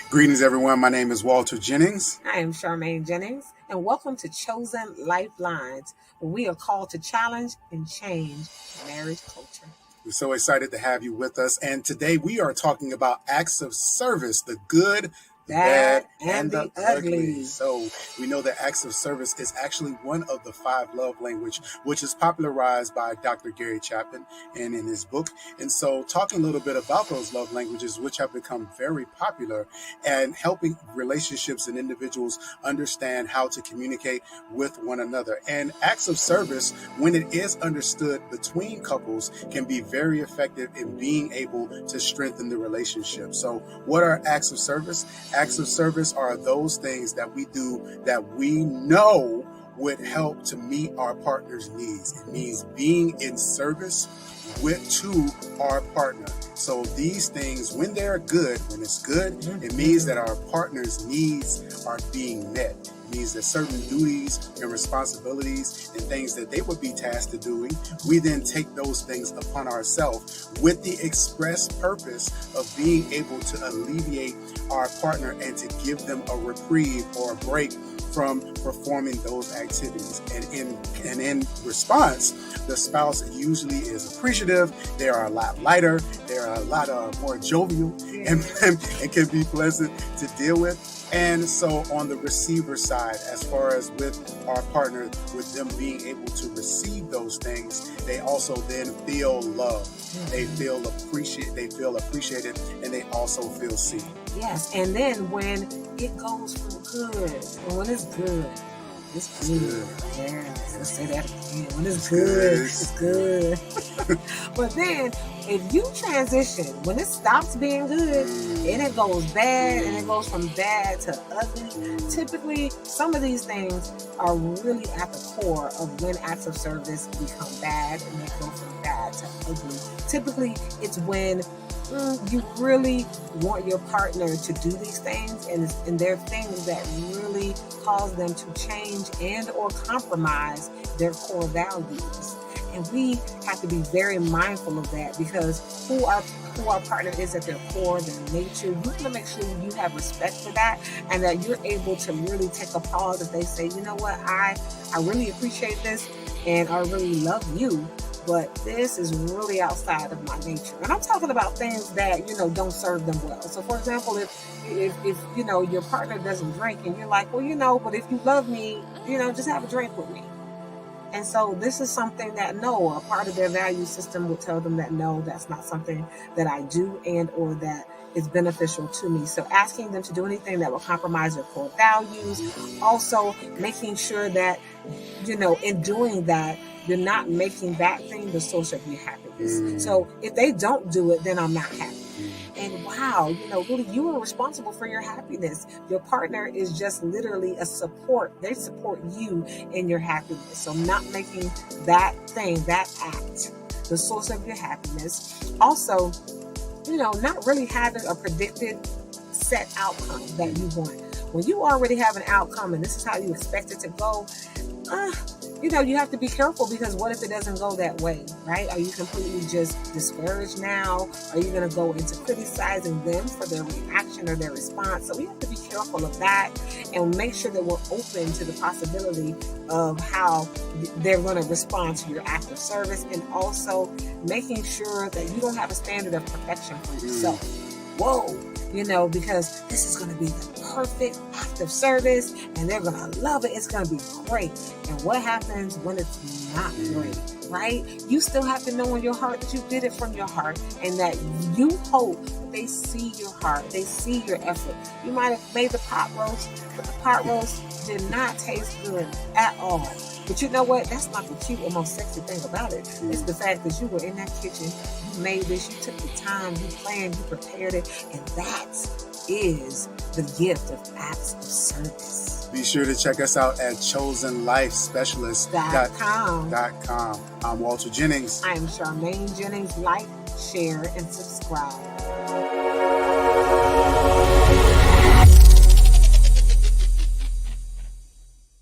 Greetings, everyone. My name is Walter Jennings. I am Charmaine Jennings, and welcome to Chosen Lifelines, where we are called to challenge and change marriage culture. We're so excited to have you with us. And today we are talking about acts of service, the good, the bad, and the ugly. So we know that acts of service is actually one of the 5 love language, which is popularized by Dr. Gary Chapman and in his book. And so talking a little bit about those love languages, which have become very popular, and helping relationships and individuals understand how to communicate with one another. And acts of service, when it is understood between couples, can be very effective in being able to strengthen the relationship. So what are acts of service? Acts of service are those things that we do that we know would help to meet our partner's needs. It means being in service to our partner. So these things, when they're good, when it's good, it means that our partner's needs are being met. It means that certain duties and responsibilities and things that they would be tasked to doing, we then take those things upon ourselves with the express purpose of being able to alleviate our partner and to give them a reprieve or a break from performing those activities. And in response, the spouse usually is appreciative. They are a lot lighter. They are a lot more jovial and can be pleasant to deal with. And so on the receiver side, as far as with our partner, with them being able to receive those things, they also then feel loved. They feel appreciated, and they also feel seen. Yes, and then when it goes from good, and when it's good, it's good. Yes, let's say that again. When it's good, it's good. But then, if you transition, when it stops being good, and it goes bad, and it goes from bad to ugly, typically, some of these things are really at the core of when acts of service become bad, and they go from bad to ugly. Typically, it's when you really want your partner to do these things, and there are things that really cause them to change and or compromise their core values. And we have to be very mindful of that, because who our partner is at their core, their nature, you want to make sure you have respect for that, and that you're able to really take a pause if they say, you know what, I really appreciate this, and I really love you, but this is really outside of my nature. And I'm talking about things that, don't serve them well. So for example, if your partner doesn't drink, and you're like, well, but if you love me, just have a drink with me. And so this is something that, no, a part of their value system will tell them that, no, that's not something that I do and or that is beneficial to me. So asking them to do anything that will compromise their core values. Also making sure that, in doing that, you're not making that thing the source of your happiness. So if they don't do it, then I'm not happy. And wow, really, you are responsible for your happiness. Your partner is just literally a support. They support you in your happiness. So not making that thing, that act, the source of your happiness. Also, not really having a predicted set outcome that you want. When you already have an outcome and this is how you expect it to go, you have to be careful, because what if it doesn't go that way, right? Are you completely just discouraged now? Are you going to go into criticizing them for their reaction or their response? So we have to be careful of that and make sure that we're open to the possibility of how they're going to respond to your act of service, and also making sure that you don't have a standard of perfection for yourself. Whoa. Because this is going to be the perfect act of service and they're going to love it. It's going to be great. And what happens when it's not great, right? You still have to know in your heart that you did it from your heart, and that you hope that they see your heart. They see your effort. You might have made the pot roast, but the pot roast did not taste good at all. But you know what? That's not the cute or most sexy thing about it. It's the fact that you were in that kitchen, you made this, you took the time, you planned, you prepared it, and that is the gift of acts of service. Be sure to check us out at chosenlifespecialist.com. I'm Walter Jennings. I'm Charmaine Jennings. Like, share, and subscribe.